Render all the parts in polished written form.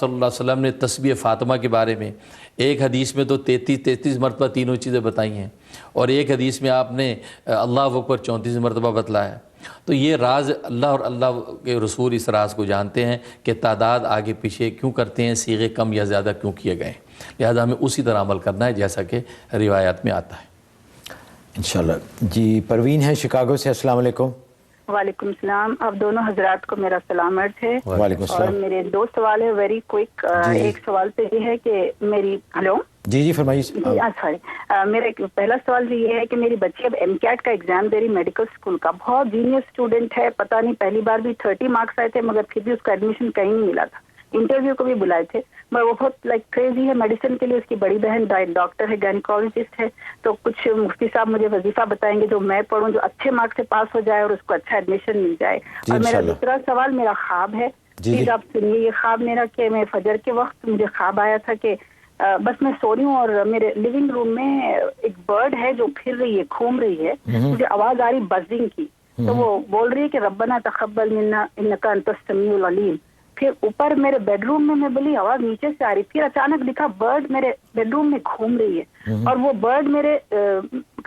صلی اللہ علیہ وسلم نے تسبیح فاطمہ کے بارے میں ایک حدیث میں تو 33 مرتبہ تینوں چیزیں بتائی ہیں، اور ایک حدیث میں آپ نے اللہ اکبر 34 مرتبہ بتلایا ہے۔ تو یہ راز اللہ اور اللہ کے رسول اس راز کو جانتے ہیں کہ تعداد آگے پیچھے کیوں کرتے ہیں، صیغے کم یا زیادہ کیوں کیے گئے، لہذا ہمیں اسی طرح عمل کرنا ہے جیسا کہ روایات میں آتا ہے انشاءاللہ۔ جی پروین ہے شکاگو سے، السلام علیکم۔ وعلیکم السلام، آپ دونوں حضرات کو میرا سلام عرض ہے۔ وعلیکم اور السلام۔ میرے دو سوال ہے ویری کوئک۔ ایک سوال تو یہ ہے کہ میری ہلو جی فرمائیے۔ سوری، میرا پہلا سوال یہ ہے کہ میری بچی اب ایم کیٹ کا ایگزام دے رہی میڈیکل اسکول کا، بہت جینیس اسٹوڈنٹ ہے، پتہ نہیں پہلی بار بھی 30 مارکس آئے تھے مگر پھر بھی اس کا ایڈمیشن کہیں نہیں ملا تھا، انٹرویو کو بھی بلائے تھے، مگر وہ بہت کریزی ہے میڈیسن کے لیے، اس کی بڑی بہن ڈاکٹر ہے، گائنیکالوجسٹ ہے، تو کچھ مفتی صاحب مجھے وظیفہ بتائیں گے جو میں پڑھوں، جو اچھے مارکس سے پاس ہو جائے اور اس کو اچھا ایڈمیشن مل جائے۔ اور میرا دوسرا سوال میرا خواب ہے، پلیز آپ سنیے یہ خواب میرا، کہ میں فجر کے وقت مجھے خواب آیا تھا کہ بس میں سو رہی ہوں اور میرے لیونگ روم میں ایک برڈ ہے جو پھر رہی ہے، گھوم رہی ہے، مجھے آواز آ رہی بزنگ کی، تو وہ بول رہی ہے کہ ربنا تقبل منا انک انت السمیع العلیم۔ پھر اوپر میرے بیڈ روم میں بولی آواز نیچے سے آ رہی، پھر اچانک دکھا برڈ میرے بیڈ روم میں گھوم رہی ہے، اور وہ برڈ میرے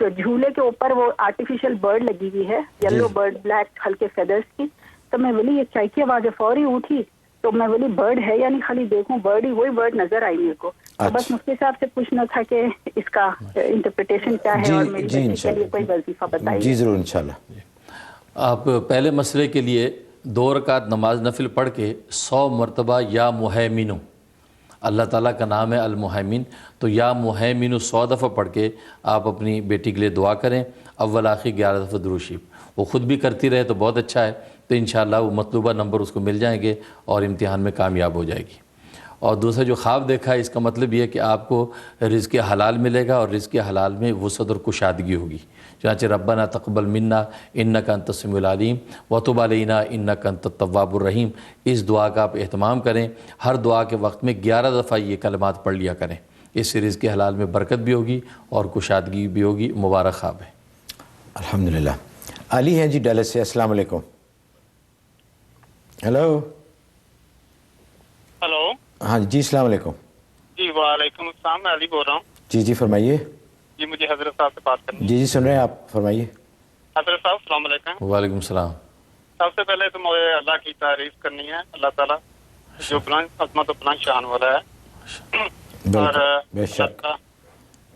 جھولے کے اوپر وہ آرٹیفیشل برڈ لگی ہوئی ہے، یلو برڈ، بلیک ہلکے فیدرز کی۔ تو میں بولی یہ چاہیے آواز، فوری اٹھی تو میں بولی برڈ ہے یا نہیں، خالی دیکھوں برڈ ہی، وہی برڈ نظر آئی میرے کو۔ تو بس مفتی صاحب سے پوچھنا تھا کہ اس کا انٹرپریٹیشن کیا ہے، اور میری بچی کے لیے کوئی وظیفہ بتائیے۔ جی ضرور انشاءاللہ۔ آپ پہلے مسئلے کے لیے 2 رکعت نماز نفل پڑھ کے 100 مرتبہ یا مہیمنو، اللہ تعالیٰ کا نام ہے المہیمن، تو یا مہیمنو 100 دفعہ پڑھ کے آپ اپنی بیٹی کے لیے دعا کریں، اول آخر 11 دفعہ درود شریف، وہ خود بھی کرتی رہے تو بہت اچھا ہے، تو انشاءاللہ وہ مطلوبہ نمبر اس کو مل جائیں گے اور امتحان میں کامیاب ہو جائے گی۔ اور دوسرا جو خواب دیکھا ہے اس کا مطلب یہ ہے کہ آپ کو رزق حلال ملے گا، اور رزق حلال میں وسعت اور کشادگی ہوگی، چنانچہ ربنا تقبل منا انک انت السمیع العلیم وتب علینا انک انت التواب الرحیم، اس دعا کا آپ اہتمام کریں، ہر دعا کے وقت میں 11 دفعہ یہ کلمات پڑھ لیا کریں، اس سے رزق حلال میں برکت بھی ہوگی اور کشادگی بھی ہوگی۔ مبارک خواب ہے۔ الحمدللہ۔ علی ہیں جی ڈلس سے، السلام علیکم۔ ہیلو۔ ہلو۔ ہاں جی السلام علیکم۔ جی وعلیکم السلام، میں علی بول رہا ہوں۔ جی فرمائیے۔ جی مجھے حضرت صاحب سے بات کرنی ہے۔ جی سن رہے ہیں آپ، فرمائیے۔ حضرت صاحب السلام علیکم۔ وعلیکم السلام۔ سب سے پہلے تو مجھے اللہ کی تعریف کرنی ہے، اللہ تعالیٰ جو بلند عظمت و بلند شان والا ہے، اور اللہ کا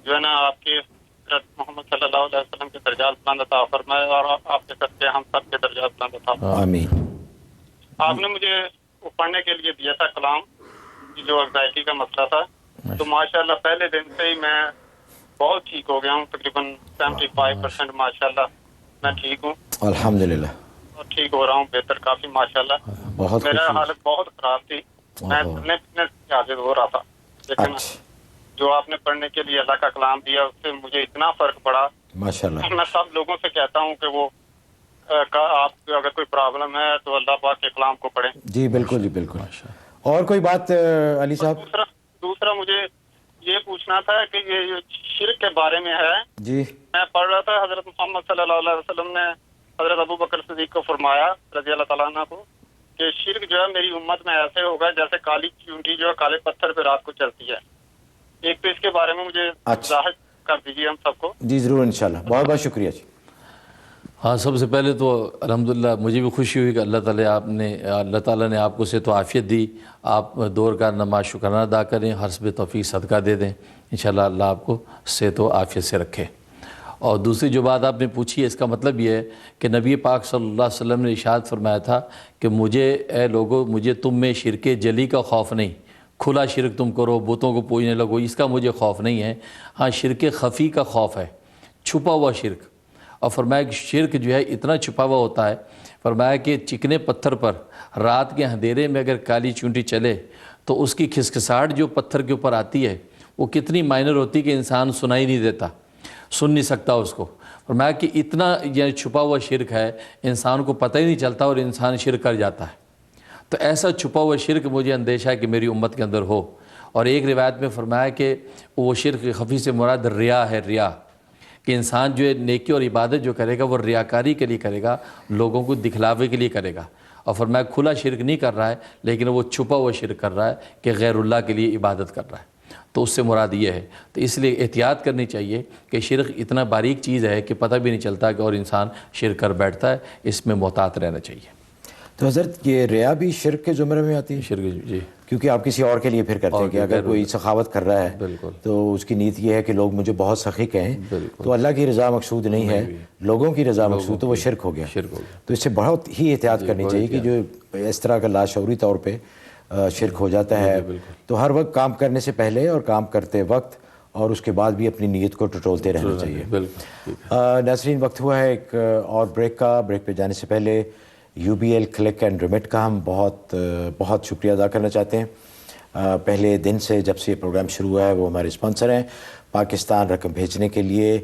جو ہے نا آپ کی محمد صلی اللہ علیہ وسلم کے درجات بلند عطا فرمائے، اور آپ کے صدقے ہم سب کے درجات بلند عطا فرمائے۔ آمین۔ آپ نے مجھے وہ پڑھنے کے لیے دیا تھا کلام، جو انگزائٹی کا مسئلہ تھا، تو ماشاءاللہ پہلے دن سے ہی میں بہت ٹھیک ہو گیا ہوں، تقریباً 75% ماشاءاللہ میں ٹھیک ہوں، الحمدللہ، اور ٹھیک ہو رہا ہوں، بہتر کافی ماشاءاللہ۔ بہت میرا خوشی۔ حالت بہت خراب تھی، میں پڑھنے سے عاجز ہو رہا تھا، لیکن جو آپ نے پڑھنے کے لیے اللہ کا کلام دیا اس سے مجھے اتنا فرق پڑا۔ ماشاءاللہ۔ میں سب لوگوں سے کہتا ہوں کہ وہ آپ کو اگر کوئی پرابلم ہے تو اللہ پاک کے کلام کو پڑھیں۔ جی بالکل، جی بالکل۔ اور کوئی بات علی صاحب؟ دوسرا مجھے یہ پوچھنا تھا کہ یہ شرک کے بارے میں ہے۔ جی میں پڑھ رہا تھا، حضرت محمد صلی اللہ علیہ وسلم نے حضرت ابو بکر صدیق کو فرمایا رضی اللہ تعالیٰ عنہ کو کہ شرک جو ہے میری امت میں ایسے ہوگا جیسے کالی چونٹی جو ہے کالے پتھر پہ رات کو چلتی ہے۔ ایک تو اس کے بارے میں مجھے ظاہر کر دیجیے ہم سب کو۔ جی ضرور انشاءاللہ، بہت بہت شکریہ جی۔ ہاں، سب سے پہلے تو الحمدللہ مجھے بھی خوشی ہوئی کہ اللہ تعالیٰ نے آپ کو صحت و عافیت دی، آپ دور کا نماز شکرانہ ادا کریں، حسب توفیق صدقہ دے دیں، انشاءاللہ اللہ آپ کو صحت و عافیت سے رکھے۔ اور دوسری جو بات آپ نے پوچھی ہے اس کا مطلب یہ ہے کہ نبی پاک صلی اللہ علیہ وسلم نے ارشاد فرمایا تھا کہ اے لوگو مجھے تم میں شرک جلی کا خوف نہیں، کھلا شرک تم کرو، بتوں کو پوجنے لگو، اس کا مجھے خوف نہیں ہے، ہاں شرک خفی کا خوف ہے، چھپا ہوا شرک۔ اور فرمایا کہ شرک جو ہے اتنا چھپا ہوا ہوتا ہے، فرمایا کہ چکنے پتھر پر رات کے اندھیرے میں اگر کالی چونٹی چلے تو اس کی کھسکھساہٹ جو پتھر کے اوپر آتی ہے وہ کتنی مائنر ہوتی ہے کہ انسان سنائی نہیں دیتا، سن نہیں سکتا اس کو۔ فرمایا کہ اتنا یہ چھپا ہوا شرک ہے، انسان کو پتہ ہی نہیں چلتا اور انسان شرک کر جاتا ہے۔ تو ایسا چھپا ہوا شرک مجھے اندیشہ ہے کہ میری امت کے اندر ہو۔ اور ایک روایت میں فرمایا کہ وہ شرک خفی سے مراد ریا ہے، ریا، کہ انسان جو ہے نیکی اور عبادت جو کرے گا وہ ریاکاری کے لیے کرے گا، لوگوں کو دکھلاوے کے لیے کرے گا۔ اور فرمایا کھلا شرک نہیں کر رہا ہے لیکن وہ چھپا ہوا شرک کر رہا ہے کہ غیر اللہ کے لیے عبادت کر رہا ہے، تو اس سے مراد یہ ہے. تو اس لیے احتیاط کرنی چاہیے کہ شرک اتنا باریک چیز ہے کہ پتہ بھی نہیں چلتا کہ اور انسان شرک کر بیٹھتا ہے، اس میں محتاط رہنا چاہیے. تو حضرت یہ ریا بھی شرک کے زمرے میں آتی ہے؟ شرک جی، کیونکہ آپ کسی اور کے لیے پھر کرتے ہیں کہ اگر کوئی سخاوت کر رہا ہے بالکل تو اس کی نیت یہ ہے کہ لوگ مجھے بہت سخی کہیں، تو اللہ کی رضا مقصود نہیں ہے، لوگوں کی رضا مقصود، تو وہ شرک ہو گیا. تو اس سے بہت ہی احتیاط کرنی چاہیے کہ جو اس طرح کا لاشعوری طور پہ شرک ہو جاتا ہے تو ہر وقت کام کرنے سے پہلے اور کام کرتے وقت اور اس کے بعد بھی اپنی نیت کو ٹٹولتے رہنا چاہیے. ناظرین، وقت ہوا ہے ایک اور بریک کا. بریک پہ جانے سے پہلے UBL کلک اینڈ ریمٹ کا ہم بہت بہت شکریہ ادا کرنا چاہتے ہیں. پہلے دن سے جب سے یہ پروگرام شروع ہوا ہے وہ ہمارے اسپانسر ہیں. پاکستان رقم بھیجنے کے لیے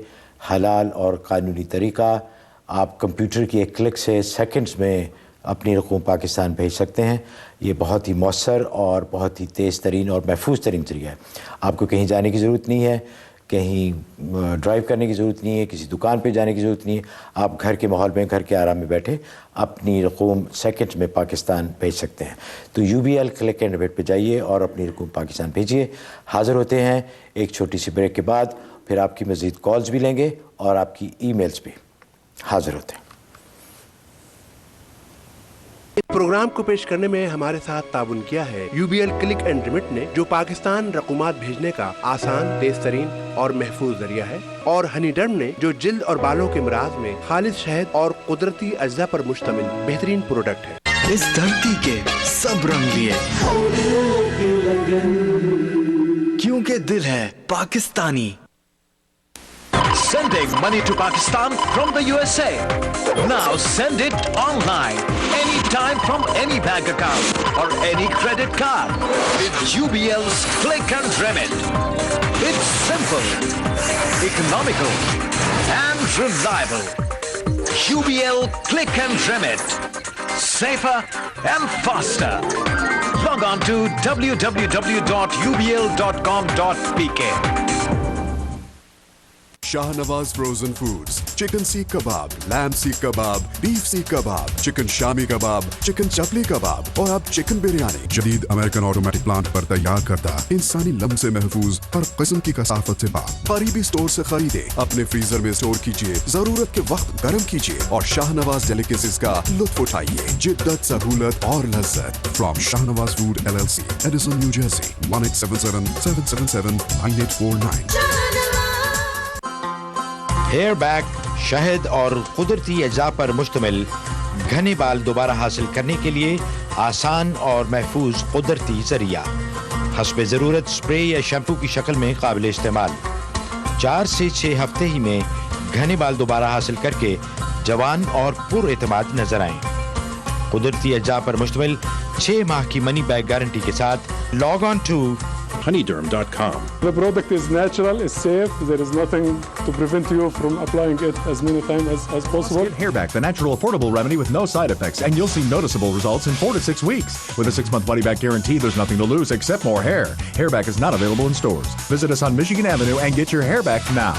حلال اور قانونی طریقہ، آپ کمپیوٹر کی ایک کلک سے سیکنڈز میں اپنی رقم پاکستان بھیج سکتے ہیں. یہ بہت ہی مؤثر اور بہت ہی تیز ترین اور محفوظ ترین ذریعہ ہے. آپ کو کہیں جانے کی ضرورت نہیں ہے، کہیں ڈرائیو کرنے کی ضرورت نہیں ہے، کسی دکان پہ جانے کی ضرورت نہیں ہے. آپ گھر کے ماحول میں، گھر کے آرام میں بیٹھے اپنی رقوم سیکنڈ میں پاکستان بھیج سکتے ہیں. تو UBL کلک اینڈ ریمٹ پہ جائیے اور اپنی رقوم پاکستان بھیجیے. حاضر ہوتے ہیں ایک چھوٹی سی بریک کے بعد، پھر آپ کی مزید کالز بھی لیں گے اور آپ کی ای میلز بھی. حاضر ہوتے ہیں. پروگرام کو پیش کرنے میں ہمارے ساتھ تعاون کیا ہے UBL کلک اینڈ ریمٹ نے، جو پاکستان رقومات بھیجنے کا آسان، تیز ترین اور محفوظ ذریعہ ہے، اور ہنی ڈرم نے، جو جلد اور بالوں کے امراض میں خالص شہد اور قدرتی اجزاء پر مشتمل بہترین پروڈکٹ ہے. اس دھرتی کے سب رنگ لیے، کیونکہ دل ہے Pakistani. Sending money to Pakistan from the USA. Now send it online, anytime from any bank account or any credit card with UBL's Click and Remit. It's simple, economical and reliable. UBL Click and Remit. Safer and faster. Log on to www.ubl.com.pk. Shahnawaz Frozen Foods, chicken seekh kebab, lamb seekh kebab, beef seekh kebab, chicken shami kebab, chicken chapli kebab اور اب chicken biryani. جدید American automatic plant پر تیار کردہ، انسانی لمس سے محفوظ، ہر قسم کی کثافت سے پاک. قریبی سٹور سے خریدے، اپنے فریزر میں سٹور کیجیے، ضرورت کے وقت گرم کیجیے اور شاہنواز ڈیلیکیسیز کا لطف اٹھائیے. جدت، سہولت اور لذت. From Shahnawaz Food LLC, Edison, New Jersey, 1877-777-9849. Hair back شہد اور قدرتی اجزاء پر مشتمل گھنے بال دوبارہ حاصل کرنے کے لیے آسان اور محفوظ قدرتی ذریعہ، حسب ضرورت اسپرے یا شیمپو کی شکل میں قابل استعمال. 4 سے 6 ہفتے ہی میں گھنے بال دوبارہ حاصل کر کے جوان اور پر اعتماد نظر آئیں. قدرتی اجزاء پر مشتمل 6 ماہ کی منی بیک گارنٹی کے ساتھ log on to honeyderm.com. The product is natural, it's safe, there is nothing to prevent you from applying it as many times as possible. Get Hairback, the natural affordable remedy with no side effects, and you'll see noticeable results in 4 to 6 weeks. With a 6-month money-back guarantee, there's nothing to lose except more hair. Hairback is not available in stores. Visit us on Michigan Avenue and get your hair back now.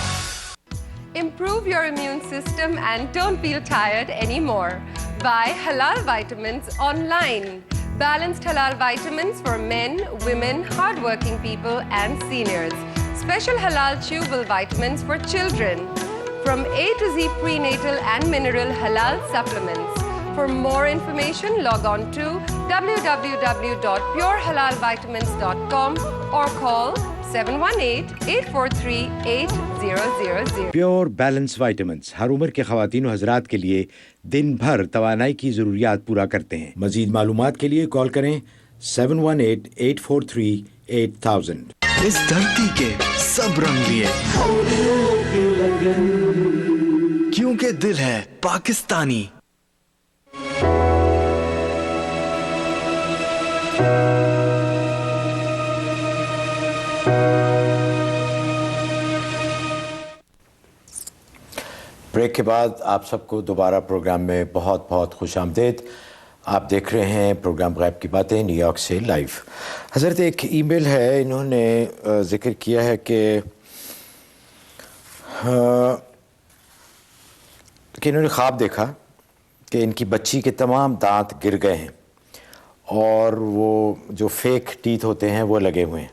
Improve your immune system and don't feel tired anymore. Buy Halal Vitamins online. Balanced halal vitamins for men, women, hardworking people and seniors. Special halal chewable vitamins for children. From A to Z prenatal and mineral halal supplements. For more information, log on to www.purehalalvitamins.com or call 718-843-8000. Pure balance vitamins ہر عمر کے خواتین و حضرات کے لیے دن بھر توانائی کی ضروریات پورا کرتے ہیں. مزید معلومات کے لیے کال کریں 718-843-8000. اس دھرتی کے سب رنگ لیے، کیونکہ دل ہے پاکستانی. بریک کے بعد آپ سب کو دوبارہ پروگرام میں بہت بہت خوش آمدید. آپ دیکھ رہے ہیں پروگرام غیب کی باتیں نیو یارک سے لائیو. حضرت ایک ای میل ہے، انہوں نے ذکر کیا ہے کہ انہوں نے خواب دیکھا کہ ان کی بچی کے تمام دانت گر گئے ہیں اور وہ جو فیک ٹیتھ ہوتے ہیں وہ لگے ہوئے ہیں،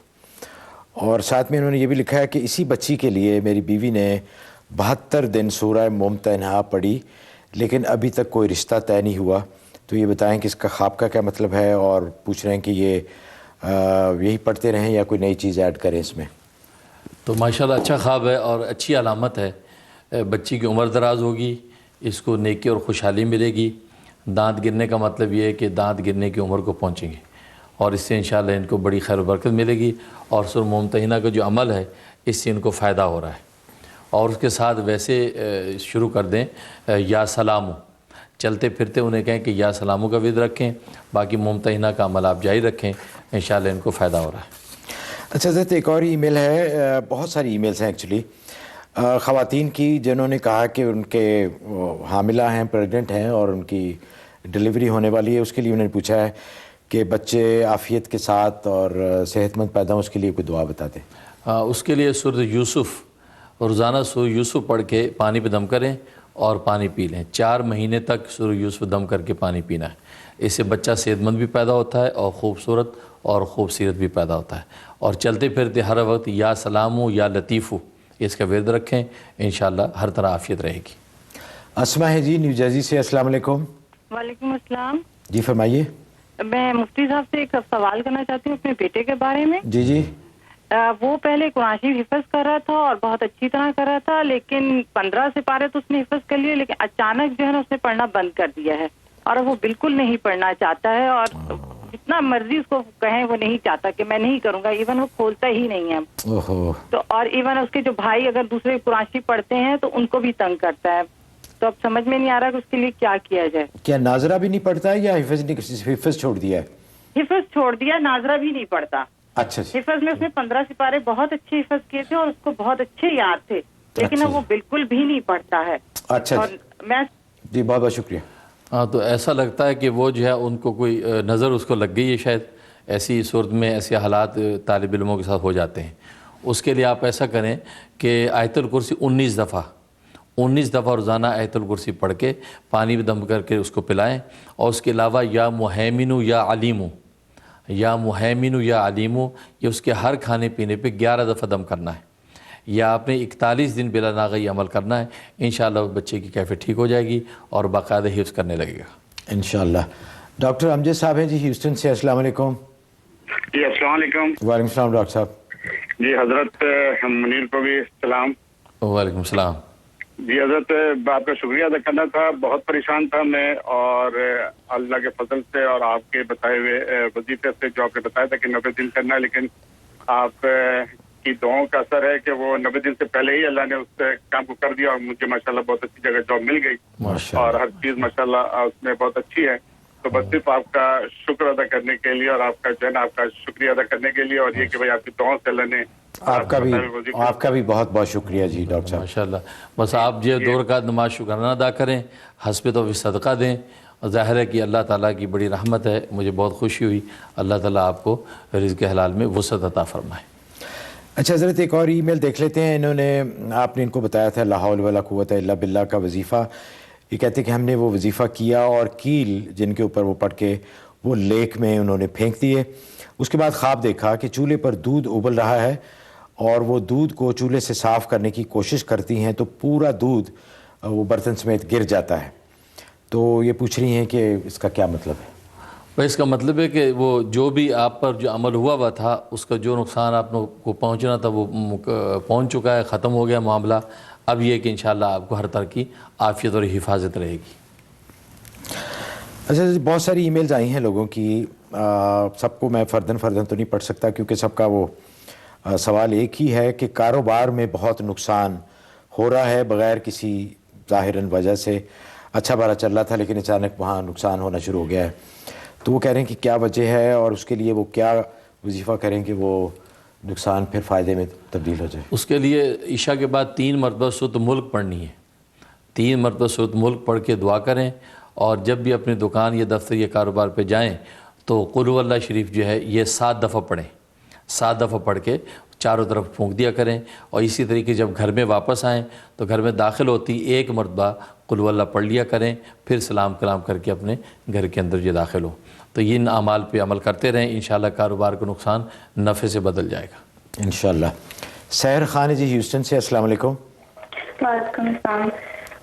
اور ساتھ میں انہوں نے یہ بھی لکھا ہے کہ اسی بچی کے لیے میری بیوی نے 72 دن سورہ ممتحنہ پڑھی لیکن ابھی تک کوئی رشتہ طے نہیں ہوا. تو یہ بتائیں کہ اس کا خواب کا کیا مطلب ہے، اور پوچھ رہے ہیں کہ یہ یہی پڑھتے رہیں یا کوئی نئی چیز ایڈ کریں اس میں. تو ماشاءاللہ اچھا خواب ہے اور اچھی علامت ہے. بچی کی عمر دراز ہوگی، اس کو نیکی اور خوشحالی ملے گی. دانت گرنے کا مطلب یہ ہے کہ دانت گرنے کی عمر کو پہنچیں گے اور اس سے انشاءاللہ ان کو بڑی خیر و برکت ملے گی. اور سورہ ممتحنہ کا جو عمل ہے اس سے ان کو فائدہ ہو رہا ہے. اور اس کے ساتھ ویسے شروع کر دیں یا سلامو، چلتے پھرتے انہیں کہیں کہ یا سلامو کا ورد رکھیں، باقی ممتحنہ کا عمل آپ جاری رکھیں، انشاءاللہ ان کو فائدہ ہو رہا ہے. اچھا حضرت، ایک اور ای میل ہے، بہت ساری ای میلز ہیں ایکچولی خواتین کی جنہوں نے کہا کہ ان کے حاملہ ہیں، پریگننٹ ہیں اور ان کی ڈیلیوری ہونے والی ہے. اس کے لیے انہوں نے پوچھا ہے کہ بچے عافیت کے ساتھ اور صحت مند پیدا ہوں، اس کے لیے کوئی دعا بتا دیں. اس کے لیے سورۃ یوسف، روزانہ سورۃ یوسف پڑھ کے پانی پہ دم کریں اور پانی پی لیں. 4 مہینے تک سورۃ یوسف دم کر کے پانی پینا ہے. اس سے بچہ صحت مند بھی پیدا ہوتا ہے اور خوبصورت اور خوبصیرت بھی پیدا ہوتا ہے. اور چلتے پھرتے ہر وقت یا سلامو یا لطیفو اس کا ورد رکھیں، انشاءاللہ ہر طرح عافیت رہے گی. اسماء ہے جی نیو جرسی سے. السلام علیکم. وعلیکم السلام. جی فرمائیے. میں مفتی صاحب سے ایک سوال کرنا چاہتی ہوں اپنے بیٹے کے بارے میں. جی جی. وہ پہلے قرآن شریف حفظ کر رہا تھا اور بہت اچھی طرح کر رہا تھا، لیکن 15 سپارے تو اس نے حفظ کر لیے، لیکن اچانک جو ہے نا اس نے پڑھنا بند کر دیا ہے اور اب وہ بالکل نہیں پڑھنا چاہتا ہے، اور جتنا مرضی اس کو کہیں وہ نہیں چاہتا کہ میں نہیں کروں گا. ایون وہ کھولتا ہی نہیں ہے. تو اور ایون اس کے جو بھائی اگر دوسرے قرآن شریف پڑھتے ہیں تو ان کو بھی تنگ کرتا ہے. تو اب سمجھ میں نہیں آ رہا کہ اس کے لیے کیا کیا جائے. کیا ناظرہ بھی نہیں پڑھتا ہے یا حفظ چھوڑ دیا ہے؟ حفظ چھوڑ دیا، ناظرہ بھی نہیں پڑھتا. اچھا. حفظ میں اس نے 15 سپارے بہت اچھے حفظ کیے تھے اور اس کو بہت اچھے یاد تھے، لیکن اب وہ بالکل بھی نہیں پڑھتا ہے. اچھا میں جی بہت بہت شکریہ. ہاں تو ایسا لگتا ہے کہ وہ جو ہے ان کو کوئی نظر اس کو لگ گئی ہے شاید. ایسی صورت میں ایسے حالات طالب علموں کے ساتھ ہو جاتے ہیں. اس کے لیے آپ ایسا کریں کہ آیت الکرسی 19 دفعہ روزانہ آیت الکرسی پڑھ کے پانی میں دم کر کے اس کو پلائیں. اور اس کے علاوہ یا مہیمنو یا علیمو، یا مہیمنو یا علیمو، یہ اس کے ہر کھانے پینے پہ 11 دفعہ دم کرنا ہے، یا آپ نے 41 دن بلا ناغہ عمل کرنا ہے. انشاءاللہ بچے کی کیفیت ٹھیک ہو جائے گی اور باقاعدہ حفظ کرنے لگے گا انشاءاللہ. ڈاکٹر امجد صاحب ہیں جی ہیوسٹن سے. السلام علیکم. جی السلام علیکم. وعلیکم السلام ڈاکٹر صاحب. جی حضرت منیر کو بھی السلام. وعلیکم السلام. جی حضرت آپ کا شکریہ ادا کرنا تھا. بہت پریشان تھا میں، اور اللہ کے فضل سے اور آپ کے بتائے ہوئے وظیفے سے جو آپ نے بتایا تھا کہ 90 دن کرنا ہے، لیکن آپ کی دعاؤں کا اثر ہے کہ وہ 90 دن سے پہلے ہی اللہ نے اس کام کو کر دیا اور مجھے ماشاءاللہ بہت اچھی جگہ جاب مل گئی اور ہر چیز ماشاءاللہ اس میں بہت اچھی ہے. تو بس صرف آپ کا شکر ادا کرنے کے لیے اور آپ کا جو ہے نا آپ کا شکریہ ادا کرنے کے لیے، اور یہ کہ بھائی آپ کی دعاؤں سے اللہ نے آپ کا بھی بہت بہت شکریہ جی ڈاکٹر صاحب. ماشاءاللہ. بس آپ جو 2 رکعت نماز شکرانہ ادا کریں، حسب توفیق صدقہ دیں. اور ظاہر ہے کہ اللہ تعالیٰ کی بڑی رحمت ہے. مجھے بہت خوشی ہوئی. اللہ تعالیٰ آپ کو رزق حلال میں وسعت عطا فرمائے. اچھا حضرت ایک اور ای میل دیکھ لیتے ہیں. انہوں نے آپ نے ان کو بتایا تھا لا حول ولا قوت الا باللہ کا وظیفہ. یہ کہتے ہیں کہ ہم نے وہ وظیفہ کیا اور کیل جن کے اوپر وہ پڑھ کے وہ لیک میں انہوں نے پھینک دیے. اس کے بعد خواب دیکھا کہ چولہے پر دودھ ابل رہا ہے اور وہ دودھ کو چولہے سے صاف کرنے کی کوشش کرتی ہیں تو پورا دودھ وہ برتن سمیت گر جاتا ہے. تو یہ پوچھ رہی ہیں کہ اس کا کیا مطلب ہے؟ اس کا مطلب ہے کہ وہ جو بھی آپ پر جو عمل ہوا تھا اس کا جو نقصان آپ کو پہنچنا تھا وہ پہنچ چکا ہے، ختم ہو گیا معاملہ. اب یہ کہ انشاءاللہ آپ کو ہر طرح کی عافیت اور حفاظت رہے گی. اچھا بہت ساری ای میلز آئی ہیں لوگوں کی. سب کو میں فردن تو نہیں پڑھ سکتا کیونکہ سب کا وہ سوال ایک ہی ہے کہ کاروبار میں بہت نقصان ہو رہا ہے بغیر کسی ظاہراً وجہ سے. اچھا بھلا چل رہا تھا لیکن اچانک وہاں نقصان ہونا شروع ہو گیا ہے. تو وہ کہہ رہے ہیں کہ کیا وجہ ہے اور اس کے لیے وہ کیا وظیفہ کریں کہ وہ نقصان پھر فائدے میں تبدیل ہو جائے. اس کے لیے عشاء کے بعد 3 مرتبہ سورۃ ملک پڑھنی ہے. 3 مرتبہ سورۃ ملک پڑھ کے دعا کریں، اور جب بھی اپنی دکان یا دفتر یا کاروبار پہ جائیں تو قل هو اللہ شریف جو ہے یہ 7 دفعہ پڑھیں. 7 دفعہ پڑھ کے چاروں طرف پھونک دیا کریں. اور اسی طریقے جب گھر میں واپس آئیں تو گھر میں داخل ہوتی 1 مرتبہ قل هو اللہ پڑھ لیا کریں، پھر سلام کلام کر کے اپنے گھر کے اندر یہ داخل ہو. تو یہ ان اعمال پہ عمل کرتے رہیں، انشاءاللہ کاروبار کا نقصان نفع سے بدل جائے گا انشاءاللہ. سحر خان جی ہیوسٹن سے، السلام علیکم. وعلیکم السلام.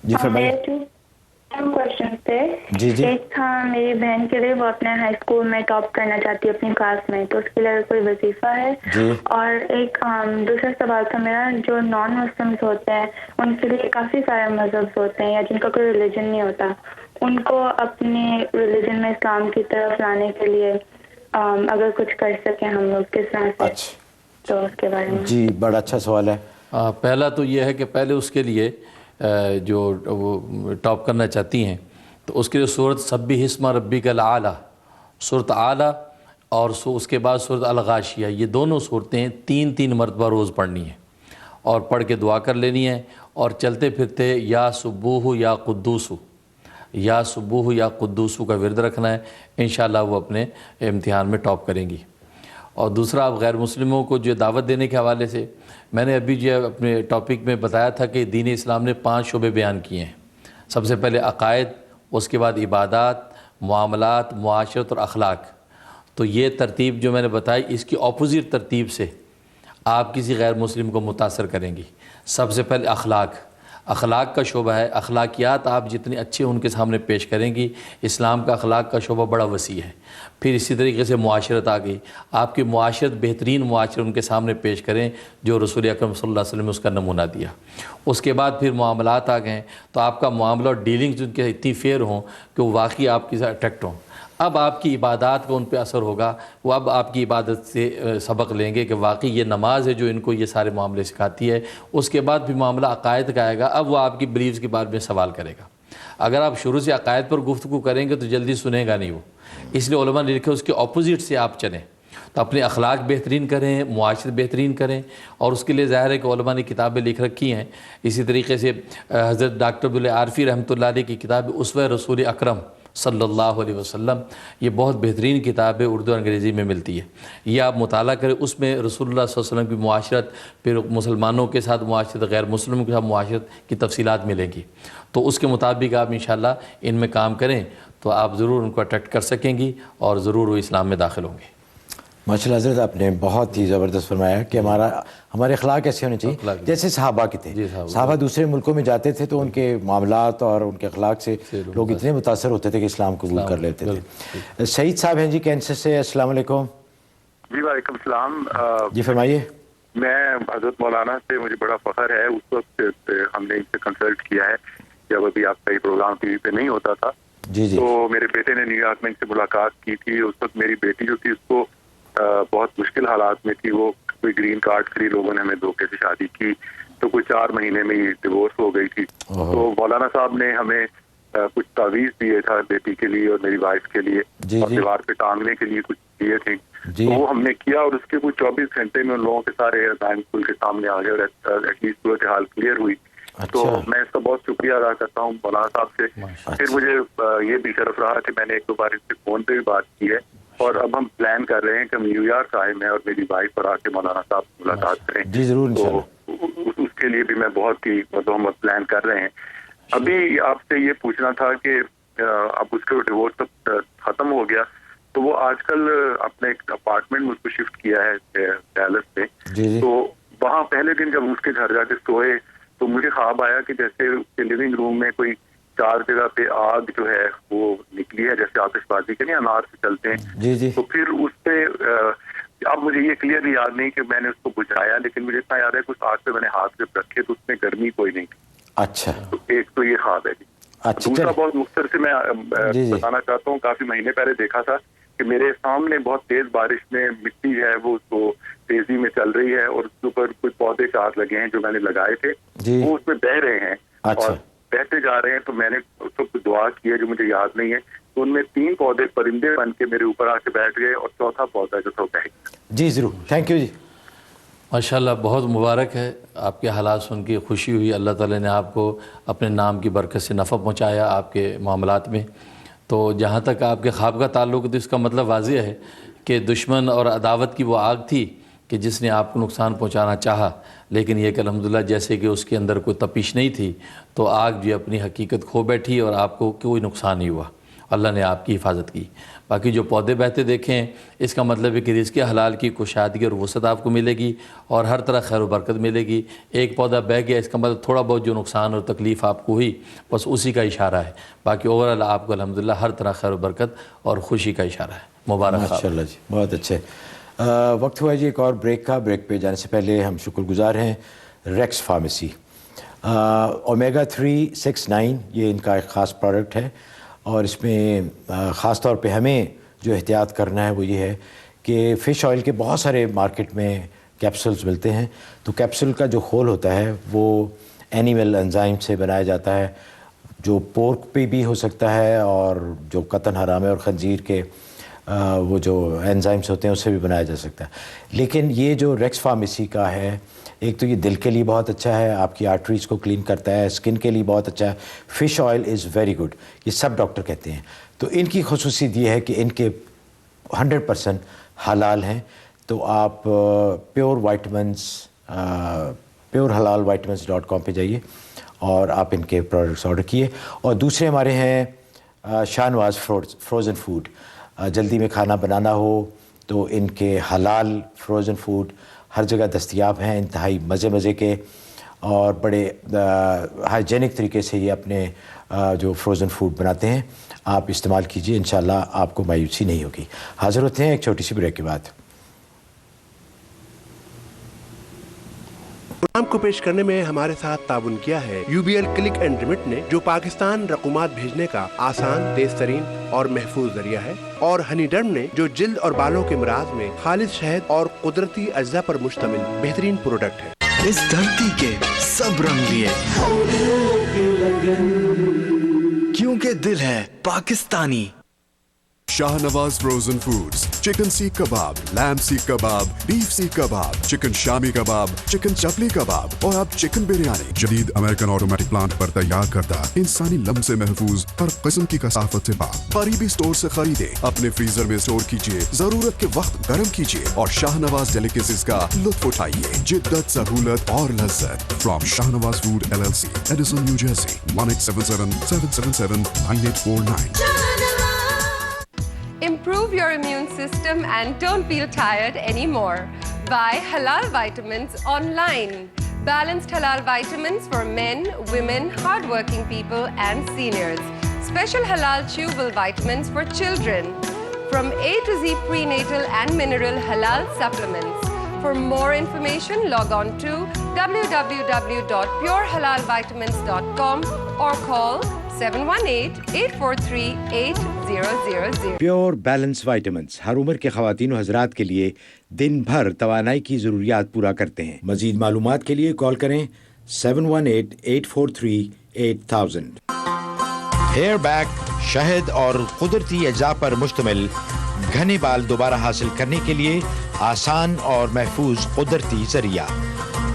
جی فرمائیے. کوشچن تھے. جی جی. ایک تھا میری بہن کے لیے، وہ اپنے ہائی اسکول میں ٹاپ کرنا چاہتی ہے اپنی کلاس میں، تو اس کے لیے کوئی وظیفہ ہے. جی. اور ایک دوسرا سوال تھا میرا، جو نان مسلمس ہوتے ہیں ان کے لیے کافی سارے مذہب ہوتے ہیں یا جن کا کوئی ریلیجن نہیں ہوتا، ان کو اپنے ریلیجن میں اسلام کی طرف لانے کے لیے اگر کچھ کر سکیں ہم لوگ کس طرح سے. اچھا. تو اس کے بارے میں. جی بڑا اچھا سوال ہے. پہلا تو یہ ہے کہ پہلے اس کے لیے جو وہ ٹاپ کرنا چاہتی ہیں تو اس کے لیے سورۃ سبح اسم ربک الاعلیٰ، سورۃ اعلیٰ، اور اس کے بعد سورۃ الغاشیہ، یہ دونوں صورتیں 3 مرتبہ روز پڑھنی ہیں اور پڑھ کے دعا کر لینی ہے. اور چلتے پھرتے یا سبوح یا قدوس، یا سبوح یا قدوس کا ورد رکھنا ہے. انشاءاللہ وہ اپنے امتحان میں ٹاپ کریں گی. اور دوسرا، آپ غیر مسلموں کو جو دعوت دینے کے حوالے سے میں نے ابھی جو اپنے ٹاپک میں بتایا تھا کہ دین اسلام نے 5 شعبے بیان کیے ہیں. سب سے پہلے عقائد، اس کے بعد عبادات، معاملات، معاشرت اور اخلاق. تو یہ ترتیب جو میں نے بتائی، اس کی اپوزٹ ترتیب سے آپ کسی غیر مسلم کو متاثر کریں گی. سب سے پہلے اخلاق کا شعبہ ہے. اخلاقیات آپ جتنے اچھے ان کے سامنے پیش کریں گی. اسلام کا اخلاق کا شعبہ بڑا وسیع ہے. پھر اسی طریقے سے معاشرت آ گئی. آپ کی معاشرت بہترین معاشرت ان کے سامنے پیش کریں جو رسول اکرم صلی اللہ علیہ وسلم نے اس کا نمونہ دیا. اس کے بعد پھر معاملات آ گئے، تو آپ کا معاملہ اور ڈیلنگز ان کے اتنی فیئر ہوں کہ وہ واقعی آپ کی اٹریکٹ ہوں. اب آپ کی عبادات کا ان پہ اثر ہوگا، وہ اب آپ کی عبادت سے سبق لیں گے کہ واقعی یہ نماز ہے جو ان کو یہ سارے معاملے سکھاتی ہے. اس کے بعد بھی معاملہ عقائد کا آئے گا. اب وہ آپ کی بلیفز کے بارے میں سوال کرے گا. اگر آپ شروع سے عقائد پر گفتگو کریں گے تو جلدی سنے گا نہیں وہ، اس لیے علماء نے لکھا اس کے اپوزٹ سے آپ چلیں. تو اپنے اخلاق بہترین کریں، معاشرت بہترین کریں، اور اس کے لیے ظاہر ہے کہ علماء نے کتابیں لکھ رکھی ہیں. اسی طریقے سے حضرت ڈاکٹر عبداللہ عارفی رحمۃ اللہ علیہ کی کتاب اسوہ رسول اکرم صلی اللہ علیہ وسلم، یہ بہت بہترین کتاب ہے، اردو انگریزی میں ملتی ہے. یہ آپ مطالعہ کریں. اس میں رسول اللہ صلی اللہ علیہ وسلم کی معاشرت، پھر مسلمانوں کے ساتھ معاشرت، غیر مسلموں کے ساتھ معاشرت کی تفصیلات ملیں گی. تو اس کے مطابق آپ انشاءاللہ ان میں کام کریں تو آپ ضرور ان کو اٹریکٹ کر سکیں گی اور ضرور وہ اسلام میں داخل ہوں گے. ماشاء اللہ حضرت، آپ نے بہت ہی زبردست فرمایا کہ ہمارے اخلاق ایسے ہونے چاہیے جیسے صحابہ کے تھے. صحابہ دوسرے ملکوں میں جاتے تھے تو ان کے معاملات اور ان کے اخلاق سے لوگ اتنے متاثر ہوتے تھے کہ اسلام قبول کر لیتے تھے. سعید صاحب ہیں جی کینسر سے، السلام علیکم. جی وعلیکم السلام. جی فرمائیے. میں حضرت مولانا سے، مجھے بڑا فخر ہے، اس وقت ہم نے ان سے کنسلٹ کیا ہے جب ابھی آپ کا یہ پروگرام ٹی وی پہ نہیں ہوتا تھا. جی جی. تو میرے بیٹے نے نیو یارک میں ان سے ملاقات کی تھی. اس وقت میری بیٹی جو تھی اس کو بہت مشکل حالات میں تھی. وہ کوئی گرین کارڈ فری لوگوں نے ہمیں دھوکے سے شادی کی تو کوئی 4 مہینے میں ہی ڈیورس ہو گئی تھی. تو مولانا صاحب نے ہمیں کچھ تعویذ دیے تھا بیٹی کے لیے اور میری وائف کے لیے، اور دیوار پہ ٹانگنے کے لیے کچھ دیے تھے. تو وہ ہم نے کیا اور اس کے کچھ 24 گھنٹے میں ان لوگوں کے سارے عزائم کھل کے سامنے آ گئے اور ایٹ لیسٹ صورتحال کلیئر ہوئی. تو میں اس کا بہت شکریہ ادا کرتا ہوں مولانا صاحب سے. پھر مجھے یہ بھی شرف رہا کہ میں نے 1-2 بار ان سے فون پہ بھی بات کی ہے، اور اب ہم پلان کر رہے ہیں کہ ہم نیو یارک آئے، میں اور میری وائف پر آ کے مولانا صاحب سے ملاقات کریں. جی ضرور. تو اس کے لیے بھی میں بہت ہی ہم پلان کر رہے ہیں. ابھی آپ سے یہ پوچھنا تھا کہ اب اس کا ڈیورس ختم ہو گیا تو وہ آج کل اپنے ایک اپارٹمنٹ میں اس کو شفٹ کیا ہے ڈیلس میں. تو وہاں پہلے دن جب اس کے گھر جا کے سوئے تو مجھے خواب آیا کہ جیسے اس کے لیونگ روم میں کوئی 4 جگہ پہ آگ جو ہے وہ نکلی ہے، جیسے آتش بازی کے نہیں انار سے چلتے ہیں. جی جی. تو پھر اس پہ اب مجھے یہ کلیئرلی یاد نہیں کہ میں نے اس کو بجھایا، لیکن مجھے اتنا یاد ہے کہ اس آگ پہ میں نے ہاتھ پہ رکھے تو اس میں گرمی کوئی نہیں تھی. اچھا. تو ایک تو یہ خواب ہے. دوسرا بہت مختصر سے میں بتانا چاہتا ہوں، کافی مہینے پہلے دیکھا تھا کہ میرے سامنے بہت تیز بارش میں مٹی جو ہے وہ اس کو تیزی میں چل رہی ہے اور اس کے اوپر کچھ پودے 4 لگے ہیں جو میں نے لگائے تھے، وہ اس میں بہ رہے ہیں اور بہتے جا رہے ہیں. تو میں نے اس وقت دعا کی ہے جو مجھے یاد نہیں ہے، تو ان میں 3 پودے پرندے بن کے میرے اوپر آ کے بیٹھ گئے اور 4تھا پودا جو تھا وہ بہ گیا. جی ضرور. تھینک یو جی. ماشاءاللہ بہت مبارک ہے. آپ کے حالات سن کے خوشی ہوئی. اللہ تعالیٰ نے آپ کو اپنے نام کی برکت سے نفع پہنچایا آپ کے معاملات میں. تو جہاں تک آپ کے خواب کا تعلق ہے تو اس کا مطلب واضح ہے کہ دشمن اور عداوت کی وہ آگ تھی کہ جس نے آپ کو نقصان پہنچانا چاہا لیکن یہ کہ الحمدللہ جیسے کہ اس کے اندر کوئی تپش نہیں تھی تو آگ جو اپنی حقیقت کھو بیٹھی اور آپ کو کوئی نقصان نہیں ہوا، اللہ نے آپ کی حفاظت کی۔ باقی جو پودے بہتے دیکھیں اس کا مطلب ہے کہ رزق حلال کی کشادگی اور وسعت آپ کو ملے گی اور ہر طرح خیر و برکت ملے گی۔ ایک پودا بہہ گیا اس کا مطلب تھوڑا بہت جو نقصان اور تکلیف آپ کو ہوئی بس اسی کا اشارہ ہے، باقی اوورآل آپ کو الحمدللہ ہر طرح خیر و برکت اور خوشی کا اشارہ ہے۔ مبارک ماشاءاللہ جی، بہت اچھے۔ وقت ہوا جی ایک اور بریک کا۔ بریک پہ جانے سے پہلے ہم شکر گزار ہیں ریکس فارمیسی۔ اومیگا 369 یہ ان کا ایک خاص پروڈکٹ ہے اور اس میں خاص طور پہ ہمیں جو احتیاط کرنا ہے وہ یہ ہے کہ فش آئل کے بہت سارے مارکیٹ میں کیپسولز ملتے ہیں، تو کیپسول کا جو خول ہوتا ہے وہ اینیمل انزائم سے بنایا جاتا ہے، جو پورک پہ بھی ہو سکتا ہے اور جو قطعاً حرام ہے، اور خنزیر کے وہ جو انزائمس ہوتے ہیں اس سے بھی بنایا جا سکتا ہے۔ لیکن یہ جو ریکس فارمیسی کا ہے، ایک تو یہ دل کے لیے بہت اچھا ہے، آپ کی آرٹریز کو کلین کرتا ہے، اسکن کے لیے بہت اچھا ہے، fish oil is very good, یہ سب ڈاکٹر کہتے ہیں۔ تو ان کی خصوصیت یہ ہے کہ ان کے 100% حلال ہیں، تو آپ پیور حلال vitamins.com پہ جائیے اور آپ ان کے پروڈکٹس آرڈر کیے۔ اور دوسرے ہمارے ہیں شاہ نواز فروزن فوڈ، جلدی میں کھانا بنانا ہو تو ان کے حلال فروزن فوڈ ہر جگہ دستیاب ہیں، انتہائی مزے کے اور بڑے ہائیجینک طریقے سے یہ اپنے جو فروزن فوڈ بناتے ہیں، آپ استعمال کیجئے، انشاءاللہ آپ کو مایوسی نہیں ہوگی۔ حاضر ہوتے ہیں ایک چھوٹی سی بریک کے بعد۔ پروگرام کو پیش کرنے میں ہمارے ساتھ تعاون کیا ہے UBL کلک اینڈ ریمٹ نے، جو پاکستان رقومات بھیجنے کا آسان، تیز ترین اور محفوظ ذریعہ ہے، اور ہنی ڈرم نے، جو جلد اور بالوں کے امراض میں خالص شہد اور قدرتی اجزاء پر مشتمل بہترین پروڈکٹ ہے۔ اس دھرتی کے سب رنگ لیے، کیونکہ دل ہے Pakistani. Shah Nawaz frozen foods, chicken seekh kebab, لیم seekh kebab, beef seekh kebab, chicken شامی کباب، چکن چپلی کباب اور اب چکن بریانی جدید امریکن آٹومیٹک پلانٹ پر تیار کردہ، انسانی لمس سے محفوظ، ہر قسم کی کثافت سے پاک، قریبی سٹور سے خریدے، اپنے فریزر میں سٹور کیجئے، ضرورت کے وقت گرم کیجئے اور شاہ نواز ڈیلیکیسیز کا لطف اٹھائیے۔ جدت، سہولت اور لذت from Shah Nawaz food LLC، Edison New Jersey, 1877-777-9849۔ Improve your immune system and don't feel tired anymore. Buy Halal Vitamins online. Balanced Halal Vitamins for men, women, hardworking people and seniors. Special Halal Chewable Vitamins for children. From A to Z prenatal and mineral Halal supplements. For more information, log on to www.purehalalvitamins.com or call 718-843-8000۔ Pure balance vitamins ہر عمر کے خواتین و حضرات کے لیے دن بھر توانائی کی ضروریات پورا کرتے ہیں۔ مزید معلومات کے لیے کال کریں 718-843-8000۔ ہیئر بیک، شہد اور قدرتی اجزاء پر مشتمل گھنے بال دوبارہ حاصل کرنے کے لیے آسان اور محفوظ قدرتی ذریعہ،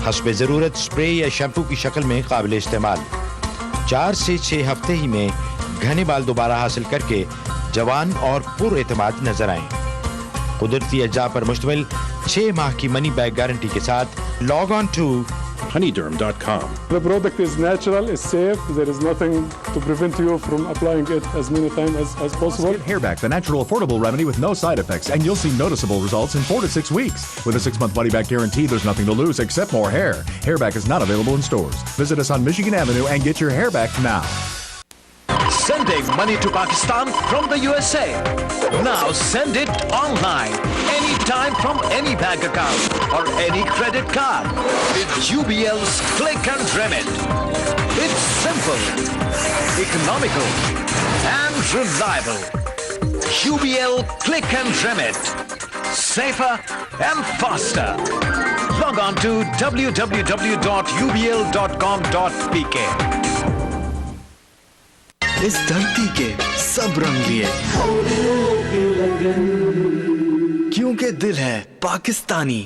حسب ضرورت اسپرے یا شیمپو کی شکل میں قابل استعمال۔ 4 سے 6 ہفتے ہی میں گھنے بال دوبارہ حاصل کر کے جوان اور پر اعتماد نظر آئیں۔ قدرتی اجزاء پر مشتمل 6 ماہ کی منی بیک گارنٹی کے ساتھ log on to honeyderm.com. The product is natural, is safe, there is nothing to prevent you from applying it as many times as possible. Get Hairback, the natural affordable remedy with no side effects, and you'll see noticeable results in 4 to 6 weeks. With a 6-month money-back guarantee, there's nothing to lose except more hair. Hairback is not available in stores. Visit us on Michigan Avenue and get your hair back now. Sending money to Pakistan from the USA. Now send it online, anytime from any bank account or any credit card with UBL's Click and Remit. It's simple, economical and reliable. UBL Click and Remit. Safer and faster. Log on to www.ubl.com.pk. اس دھرتی کے سب رنگ لیے، کیونکہ دل ہے Pakistani.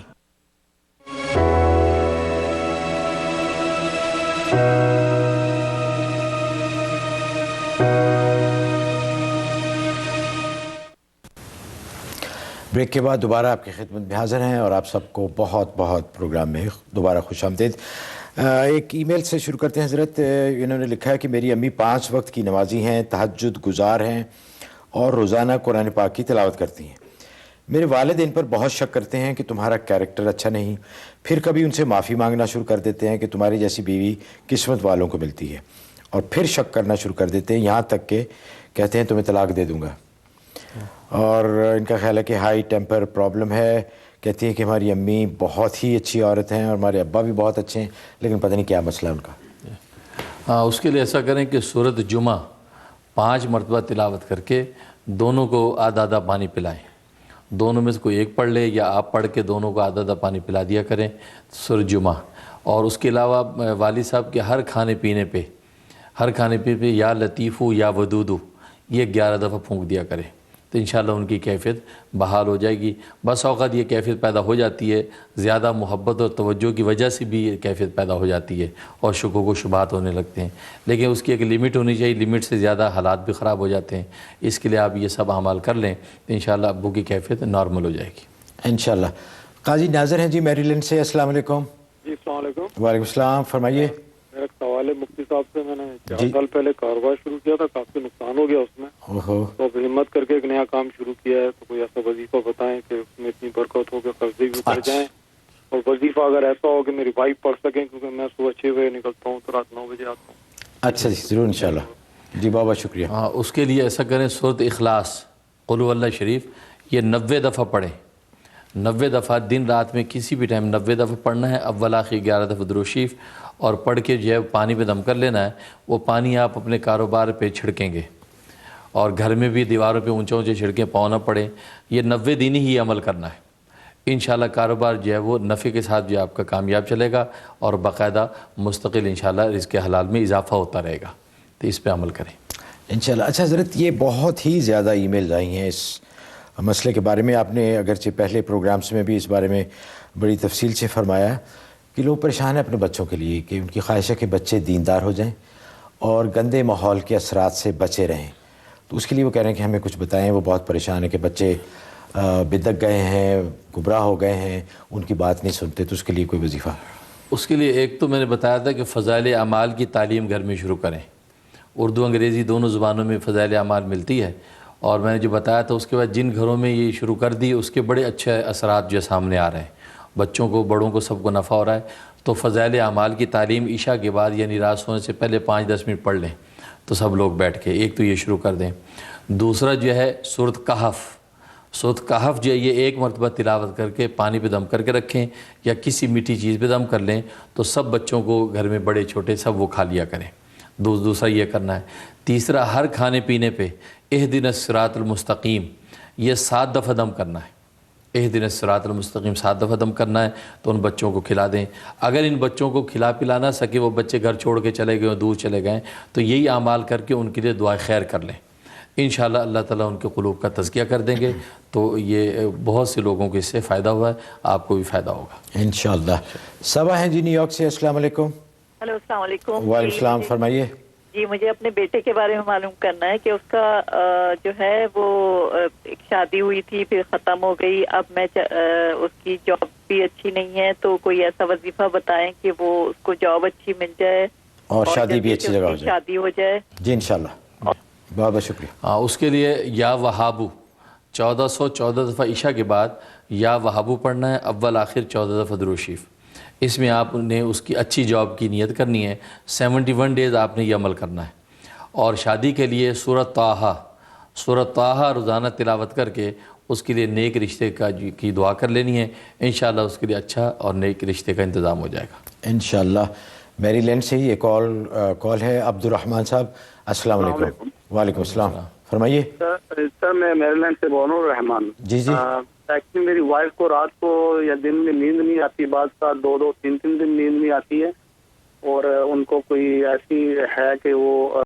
Break کے بعد دوبارہ آپ کی خدمت میں حاضر ہیں اور آپ سب کو بہت بہت پروگرام میں دوبارہ خوش آمدید۔ ایک ای میل سے شروع کرتے ہیں حضرت۔ انہوں نے لکھا ہے کہ میری امی 5 وقت کی نمازی ہیں، تہجد گزار ہیں اور روزانہ قرآن پاک کی تلاوت کرتی ہیں۔ میرے والد ان پر بہت شک کرتے ہیں کہ تمہارا کیریکٹر اچھا نہیں، پھر کبھی ان سے معافی مانگنا شروع کر دیتے ہیں کہ تمہاری جیسی بیوی قسمت والوں کو ملتی ہے، اور پھر شک کرنا شروع کر دیتے ہیں، یہاں تک کہ کہتے ہیں تمہیں طلاق دے دوں گا۔ اور ان کا خیال ہے کہ ہائی ٹیمپر پرابلم ہے۔ کہتی ہیں کہ ہماری امی بہت ہی اچھی عورت ہیں اور ہمارے ابا بھی بہت اچھے ہیں، لیکن پتہ نہیں کیا مسئلہ ان کا۔ ہاں، اس کے لیے ایسا کریں کہ سورۃ جمعہ 5 مرتبہ تلاوت کر کے دونوں کو آدھا آدھا پانی پلائیں۔ دونوں میں سے کوئی ایک پڑھ لے یا آپ پڑھ کے دونوں کو آدھا آدھا پانی پلا دیا کریں سورۃ جمعہ۔ اور اس کے علاوہ والد صاحب کے ہر کھانے پینے پہ یا لطیفو یا ودودو یہ 11 دفعہ پھونک دیا کریں، تو انشاءاللہ ان کی کیفیت بحال ہو جائے گی۔ بس اوقات یہ کیفیت پیدا ہو جاتی ہے، زیادہ محبت اور توجہ کی وجہ سے بھی یہ کیفیت پیدا ہو جاتی ہے اور شکوک و شبہات ہونے لگتے ہیں، لیکن اس کی ایک لمٹ ہونی چاہیے، لمٹ سے زیادہ حالات بھی خراب ہو جاتے ہیں۔ اس کے لیے آپ یہ سب اعمال کر لیں تو انشاءاللہ ابو کی کیفیت نارمل ہو جائے گی انشاءاللہ۔ قاضی ناظر ہیں جی میری لینڈ سے، السلام علیکم۔ جی السلام علیکم۔ وعلیکم السلام، فرمائیے۔ میرا سوال ہے مفتی صاحب سے، میں نے 4 سال پہلے کاروبار شروع کیا تھا، کافی نقصان ہو گیا اس میں، تو اب ہمت کر کے ایک نیا کام شروع کیا ہے، تو کوئی ایسا وظیفہ بتائیں کہ اس میں اتنی برکت ہو کہ قرضے بھی اتر جائیں، اور وظیفہ اگر ایسا ہو کہ میری وائف پڑھ سکیں، کیونکہ میں صبح 6 بجے نکلتا ہوں تو رات 9 بجے آتا ہوں۔ اچھا جی، ضرور انشاءاللہ۔ جی بابا شکریہ۔ ہاں، اس کے لیے ایسا کریں سورۃ اخلاص قل هو اللہ شریف یہ 90 دفعہ پڑھیں، 90 دفعہ دن رات میں کسی بھی ٹائم 90 دفعہ پڑھنا ہے، اول آخر 11 دفعہ درود شریف، اور پڑھ کے جو ہے پانی پہ دم کر لینا ہے۔ وہ پانی آپ اپنے کاروبار پہ چھڑکیں گے، اور گھر میں بھی دیواروں پہ اونچے اونچے چھڑکیں، پاؤں نہ پڑے۔ یہ 90 دن ہی عمل کرنا ہے، انشاءاللہ کاروبار جو ہے وہ نفع کے ساتھ جو ہے آپ کا کامیاب چلے گا، اور باقاعدہ مستقل انشاءاللہ رزق حلال میں اضافہ ہوتا رہے گا، تو اس پہ عمل کریں انشاءاللہ۔ اچھا حضرت، یہ بہت ہی زیادہ ای میلز آئی ہیں اس مسئلے کے بارے میں۔ آپ نے اگرچہ پہلے پروگرامز میں بھی اس بارے میں بڑی تفصیل سے فرمایا کہ لوگ پریشان ہیں اپنے بچوں کے لیے، کہ ان کی خواہش ہے کہ بچے دیندار ہو جائیں اور گندے ماحول کے اثرات سے بچے رہیں، تو اس کے لیے وہ کہہ رہے ہیں کہ ہمیں کچھ بتائیں۔ وہ بہت پریشان ہیں کہ بچے بدک گئے ہیں، گمراہ ہو گئے ہیں، ان کی بات نہیں سنتے، تو اس کے لیے کوئی وظیفہ؟ اس کے لیے ایک تو میں نے بتایا تھا کہ فضائل اعمال کی تعلیم گھر میں شروع کریں، اردو انگریزی دونوں زبانوں میں فضائل اعمال ملتی ہے، اور میں نے جو بتایا تھا اس کے بعد جن گھروں میں یہ شروع کر دی اس کے بڑے اچھے اثرات جو سامنے آ رہے ہیں، بچوں کو بڑوں کو سب کو نفع ہو رہا ہے۔ تو فضائل اعمال کی تعلیم عشاء کے بعد یعنی رات سونے سے پہلے 5-10 منٹ پڑھ لیں تو سب لوگ بیٹھ کے، ایک تو یہ شروع کر دیں۔ دوسرا جو ہے سورۃ کہف جو ہے یہ 1 مرتبہ تلاوت کر کے پانی پہ دم کر کے رکھیں یا کسی میٹھی چیز پہ دم کر لیں، تو سب بچوں کو گھر میں بڑے چھوٹے سب وہ کھا لیا کریں۔ دوسرا یہ کرنا ہے۔ تیسرا، ہر کھانے پینے پہ اہدنا الصراط المستقیم یہ 7 دفعہ دم کرنا ہے، اہدنا الصراط المستقیم 7 دفعہ دم کرنا ہے، تو ان بچوں کو کھلا دیں۔ اگر ان بچوں کو کھلا پلا نہ سکے، وہ بچے گھر چھوڑ کے چلے گئے دور چلے گئے، تو یہی اعمال کر کے ان کے لیے دعائے خیر کر لیں، انشاءاللہ اللہ تعالیٰ ان کے قلوب کا تزکیہ کر دیں گے۔ تو یہ بہت سے لوگوں کو اس سے فائدہ ہوا ہے، آپ کو بھی فائدہ ہوگا انشاءاللہ۔ صبا ہیں جی نیو یارک سے، السلام علیکم۔ ہلو، السلام علیکم۔ وعلیکم السلام، فرمائیے۔ جی، مجھے اپنے بیٹے کے بارے میں معلوم کرنا ہے کہ اس کا جو ہے وہ ایک شادی ہوئی تھی پھر ختم ہو گئی، اب میں اس کی جاب بھی اچھی نہیں ہے، تو کوئی ایسا وظیفہ بتائیں کہ وہ اس کو جاب اچھی مل جائے اور شادی بھی اچھی جگہ ہو جائے، شادی ہو جائے۔ جی انشاءاللہ، بہت بہت شکریہ۔ ہاں، اس کے لیے یا وہابو 1414 دفعہ عشاء کے بعد یا وہابو پڑھنا ہے، اول آخر 14 دفعہ درود شریف۔ اس میں آپ نے اس کی اچھی جاب کی نیت کرنی ہے، 71 ڈیز آپ نے یہ عمل کرنا ہے۔ اور شادی کے لیے سورۃ طٰہٰ روزانہ تلاوت کر کے اس کے لیے نیک رشتے کی دعا کر لینی ہے، انشاءاللہ اس کے لیے اچھا اور نیک رشتے کا انتظام ہو جائے گا انشاءاللہ۔ میری لینڈ سے ہی ایک کال ہے، عبد الرحمن صاحب، السلام علیکم۔ وعلیکم السلام، فرمائیے۔ سر میں میری لینڈ سے بون الرحمان۔ جی جی۔ ایکچولی میری وائف کو رات کو یا دن میں نیند نہیں آتی، بعض کا 2-2 3-3 دن نیند نہیں آتی ہے، اور ان کو کوئی ایسی ہے کہ وہ